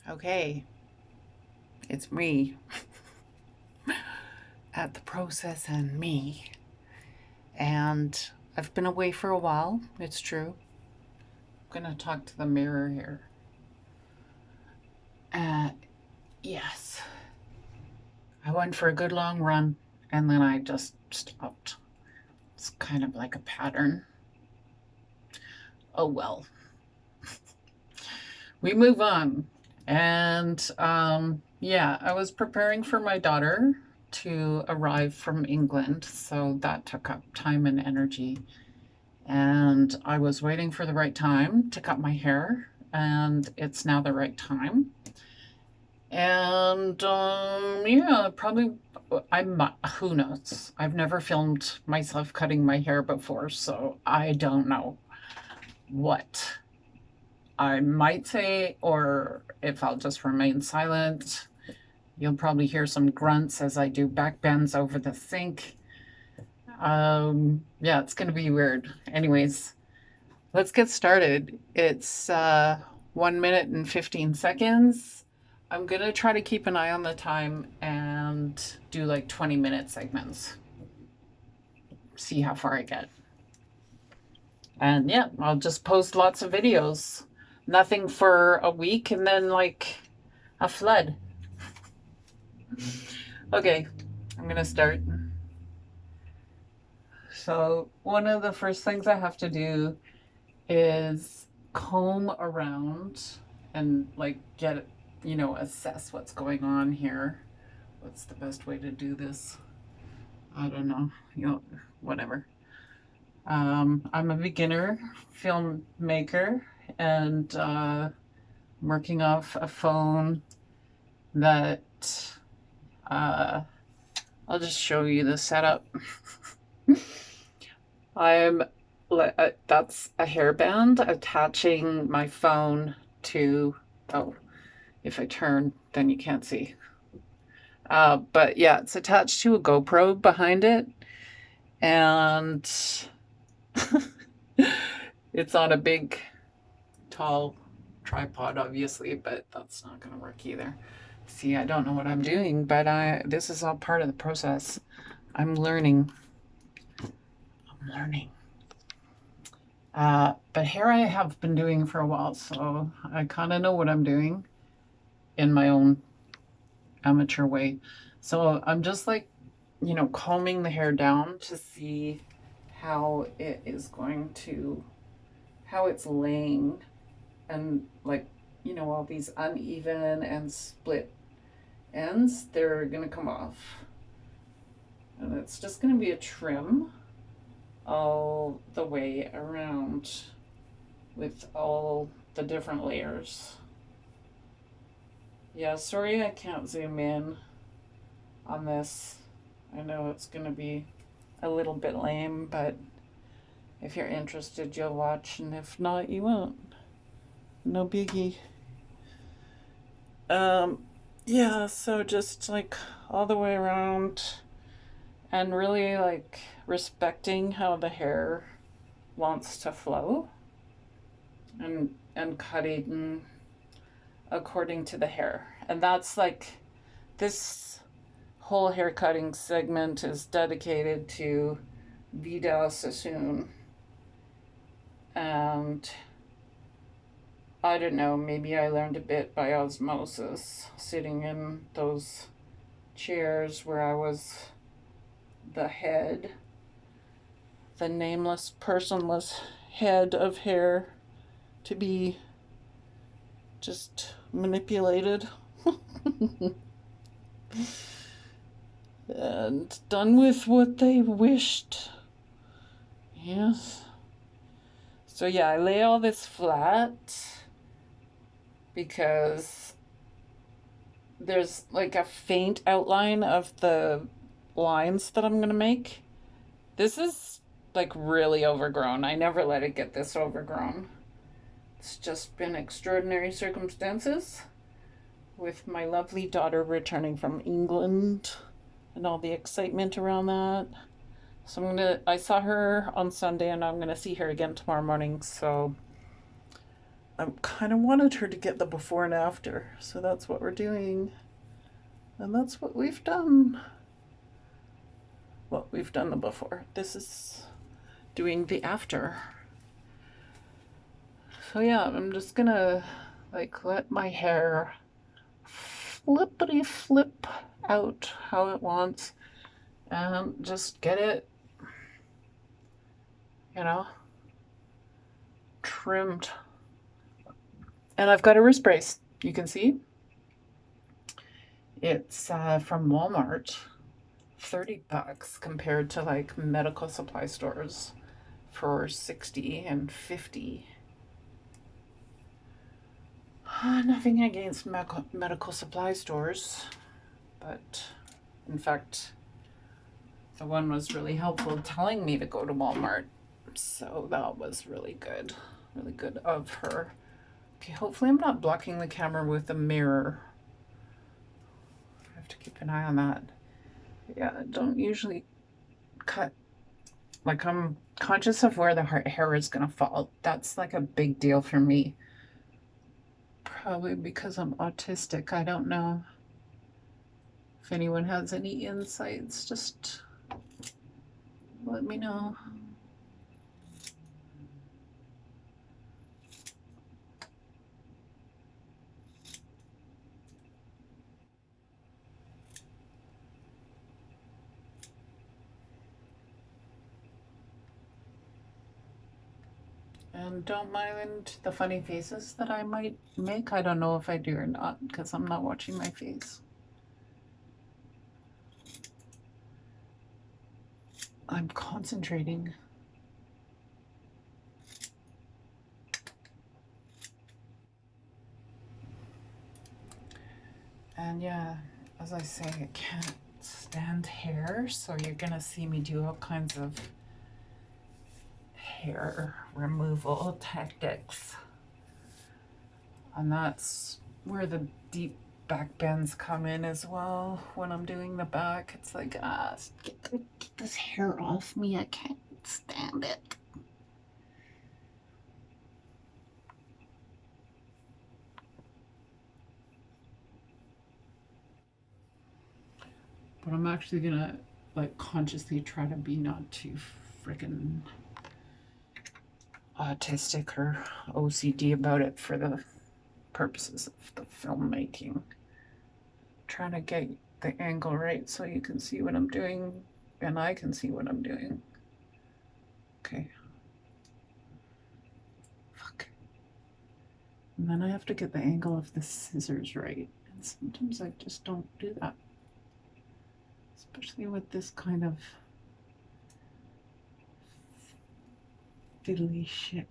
Okay, it's me at the process and me. And I've been away for a while, it's true. I'm gonna talk to the mirror here. Uh, yes, I went for a good long run and then I just stopped. It's kind of like a pattern. Oh well, we move on. And yeah, I was preparing for my daughter to arrive from England, so that took up time and energy. And I was waiting for the right time to cut my hair, and it's now the right time. And yeah, probably I'm who knows. I've never filmed myself cutting my hair before, so I don't know what I might say or if I'll just remain silent. You'll probably hear some grunts as I do back bends over the sink. Yeah, it's gonna be weird. Anyways, let's get started. It's 1 minute and 15 seconds. I'm gonna try to keep an eye on the time and do like 20-minute segments. See how far I get. And yeah, I'll just post lots of videos. Nothing for a week and then like a flood. Okay, I'm gonna start. So one of the first things I have to do is comb around and like get, assess what's going on here. What's the best way to do this? I don't know, whatever. I'm a beginner filmmaker and working off a phone that I'll just show you the setup. That's a hairband attaching my phone to, oh, if I turn, then you can't see. But yeah, it's attached to a GoPro behind it, and it's on a big, tall tripod, obviously, but that's not going to work either. See, I don't know what I'm doing, but this is all part of the process. I'm learning. But hair I have been doing for a while, so I kind of know what I'm doing in my own amateur way. So I'm just like, combing the hair down to see how it is going to, how it's laying, and like, all these uneven and split ends, they're gonna come off. And it's just gonna be a trim all the way around with all the different layers. Yeah, sorry I can't zoom in on this. I know it's gonna be a little bit lame, but if you're interested, you'll watch, and if not, you won't. No biggie. Yeah, so just like all the way around and really like respecting how the hair wants to flow and cutting according to the hair. And that's like this whole hair cutting segment is dedicated to Vida Sassoon. And I don't know, maybe I learned a bit by osmosis, sitting in those chairs where I was the head, the nameless, personless head of hair to be just manipulated and done with what they wished. Yes. So yeah, I lay all this flat because there's like a faint outline of the lines that I'm gonna make. This is like really overgrown. I never let it get this overgrown. It's just been extraordinary circumstances with my lovely daughter returning from England and all the excitement around that. So I saw her on Sunday and I'm gonna see her again tomorrow morning. So I kind of wanted her to get the before and after, so that's what we're doing. And that's what we've done. Well, we've done the before. This is doing the after. So yeah, I'm just gonna like let my hair flippity flip out how it wants and just get it, you know, trimmed. And I've got a wrist brace, you can see. It's from Walmart, $30 compared to like medical supply stores for 60 and 50. Nothing against medical supply stores, but in fact, the one was really helpful telling me to go to Walmart. So that was really good of her. Okay, hopefully I'm not blocking the camera with a mirror. I have to keep an eye on that. Yeah, I don't usually cut, like I'm conscious of where the hair is gonna fall. That's like a big deal for me. Probably because I'm autistic. I don't know if anyone has any insights. Just let me know. And don't mind the funny faces that I might make. I don't know if I do or not because I'm not watching my face. I'm concentrating. And yeah, as I say, I can't stand hair, so you're gonna see me do all kinds of hair removal tactics. And that's where the deep back bends come in as well. When I'm doing the back, it's like, get this hair off me. I can't stand it. But I'm actually gonna like consciously try to be not too freaking autistic or OCD about it for the purposes of the filmmaking. Trying to get the angle right so you can see what I'm doing and I can see what I'm doing. Okay. Fuck. And then I have to get the angle of the scissors right. And sometimes I just don't do that. Especially with this kind of fiddly shit.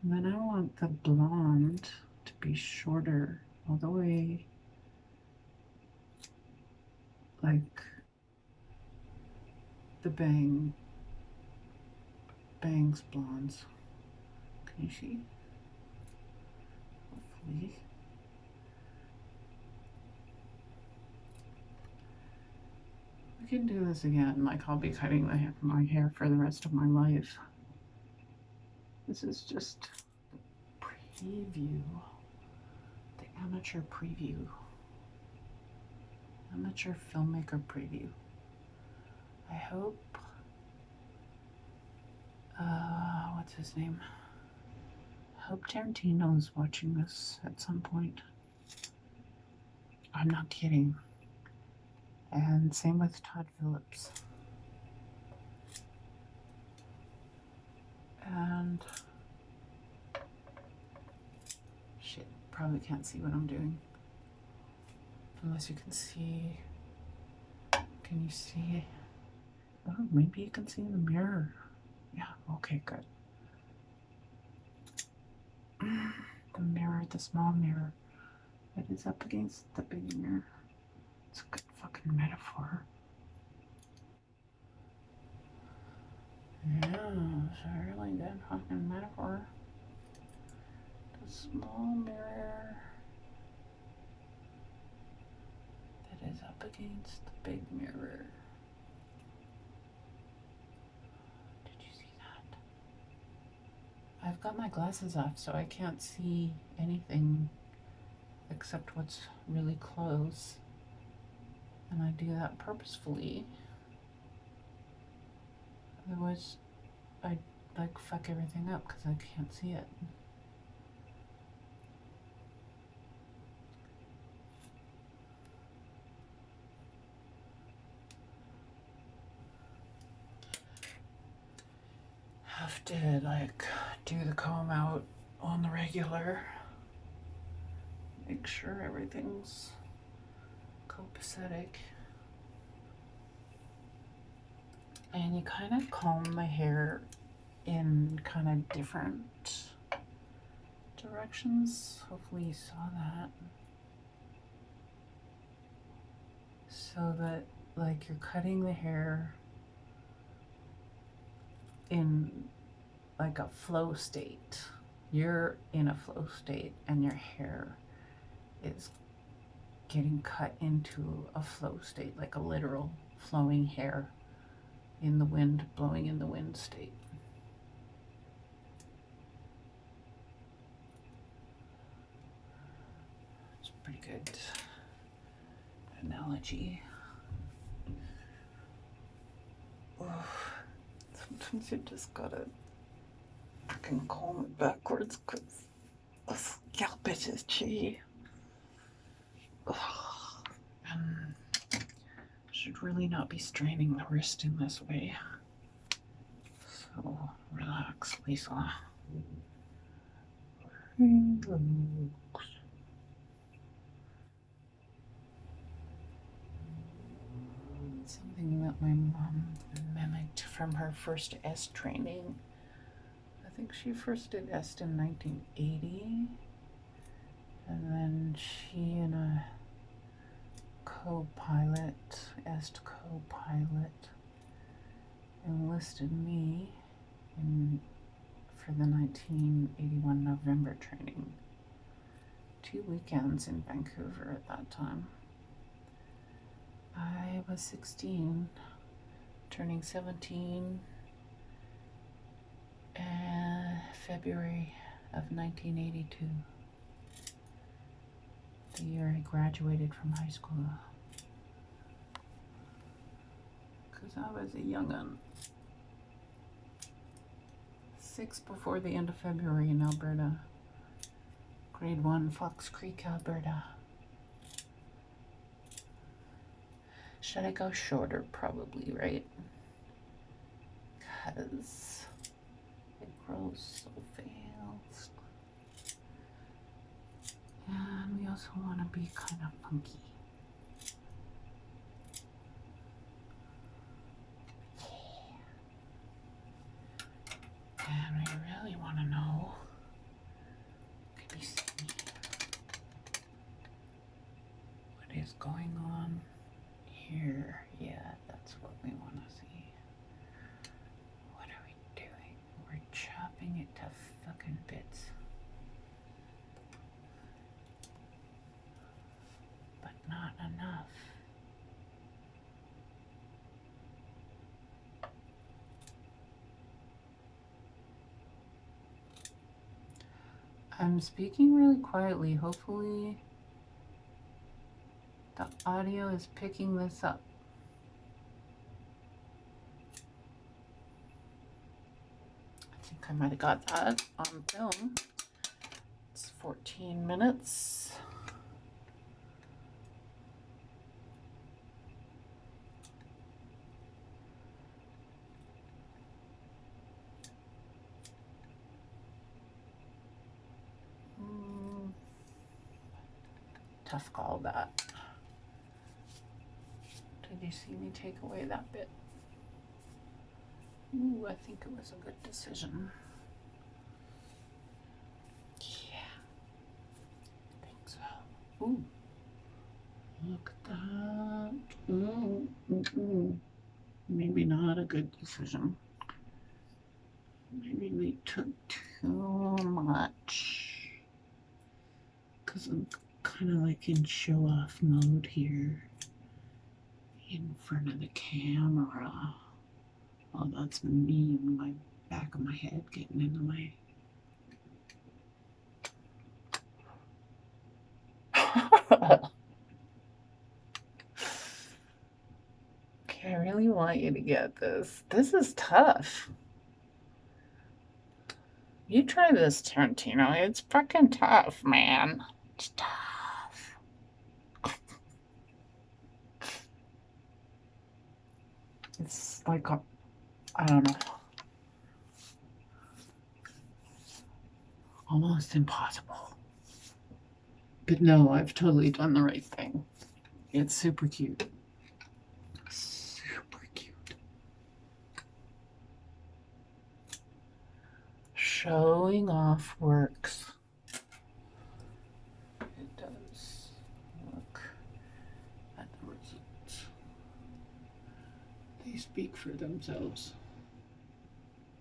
And then I want the blonde to be shorter all the way, like the bangs blondes. Can you see? Hopefully. We can do this again. Like I'll be cutting my hair for the rest of my life. This is just the preview, the amateur preview, amateur filmmaker preview. I hope, what's his name? I hope Tarantino's watching this at some point. I'm not kidding. And same with Todd Phillips. And shit, probably can't see what I'm doing. Unless you can see. Can you see? Oh, maybe you can see in the mirror. Yeah, okay, good. The mirror, the small mirror that is up against the big mirror. It's a good fucking metaphor. Yeah, it's a really good fucking metaphor. The small mirror that is up against the big mirror. Did you see that? I've got my glasses off, so I can't see anything except what's really close. And I do that purposefully. Otherwise, I'd like fuck everything up because I can't see it. Have to like do the comb out on the regular. Make sure everything's copacetic. And you kind of comb my hair in kind of different directions. Hopefully you saw that. So that like you're cutting the hair in like a flow state. You're in a flow state and your hair is getting cut into a flow state, like a literal flowing hair in the wind, blowing in the wind state. It's a pretty good analogy. Oh, sometimes you just gotta fucking comb it backwards because the scalp is itchy. And should really not be straining the wrist in this way. So relax, Lisa. Relax. Something that my mom mimicked from her first S training. I think she first did est in 1980, and then she and a co-pilot, est co-pilot, enlisted me for the 1981 November training. 2 weekends in Vancouver at that time. I was 16, turning 17 February of 1982, the year I graduated from high school. Because I was a young'un. 6 before the end of February in Alberta. Grade 1, Fox Creek, Alberta. Should I go shorter? Probably, right? Because it grows so fast. And we also want to be kind of funky. And we really want to know, can you see what is going on here? Yeah, that's what we want to see. What are we doing? We're chopping it to fucking bits. But not enough. I'm speaking really quietly. Hopefully the audio is picking this up. I think I might have got that on film. It's 14 minutes. Tough call, that. Did you see me take away that bit? Ooh, I think it was a good decision. Yeah, I think so. Ooh, look at that. Ooh, maybe not a good decision. Maybe we took too much. Because I'm kind of like in show-off mode here. In front of the camera. Oh, that's me in my back of my head getting into my want you to get this. This is tough. You try this, Tarantino. It's fucking tough, man. It's tough. It's like a, I don't know. Almost impossible. But no, I've totally done the right thing. It's super cute. Super cute. Showing off works. It does. Look at the results. They speak for themselves.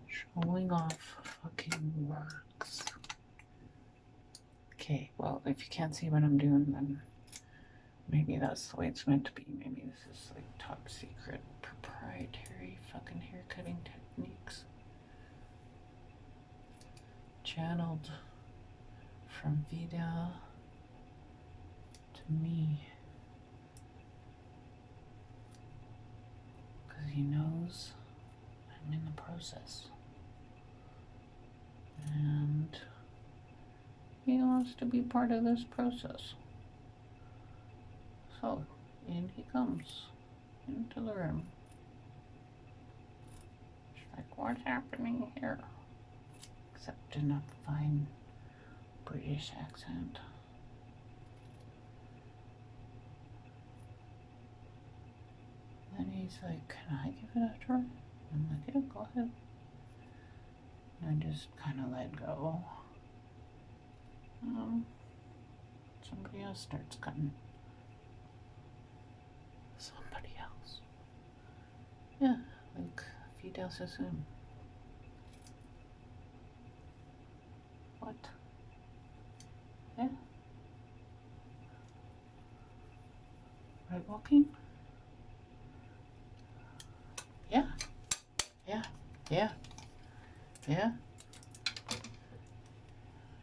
Showing off fucking works. Okay, well, if you can't see what I'm doing, then maybe that's the way it's meant to be. Maybe this is like top secret, proprietary fucking hair cutting techniques. Channeled from Vida to me. Because he knows I'm in the process. And he wants to be part of this process. So, in he comes into the room. It's like, what's happening here? Except in a fine British accent. Then he's like, can I give it a try? I'm like, yeah, go ahead. And I just kind of let go. Somebody else starts cutting. Somebody else. Yeah, like Fidel Sassoon. What? Yeah. Right walking? Yeah. Yeah. Yeah. Yeah.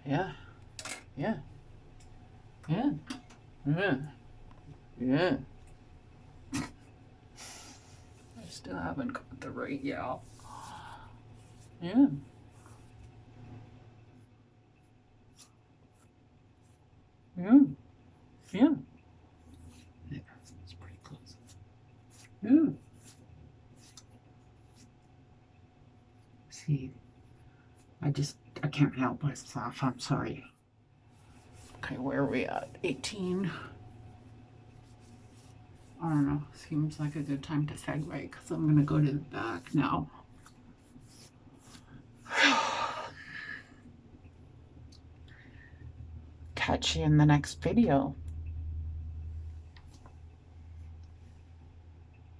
Yeah. Yeah. Yeah. Yeah. Yeah. I still haven't got the right yeah. Yeah. Yeah. Yeah. Yeah. It's pretty close. Yeah. See, I can't help myself. I'm sorry. Okay, where are we at? 18. I don't know. Seems like a good time to segue because I'm going to go to the back now. Catch you in the next video.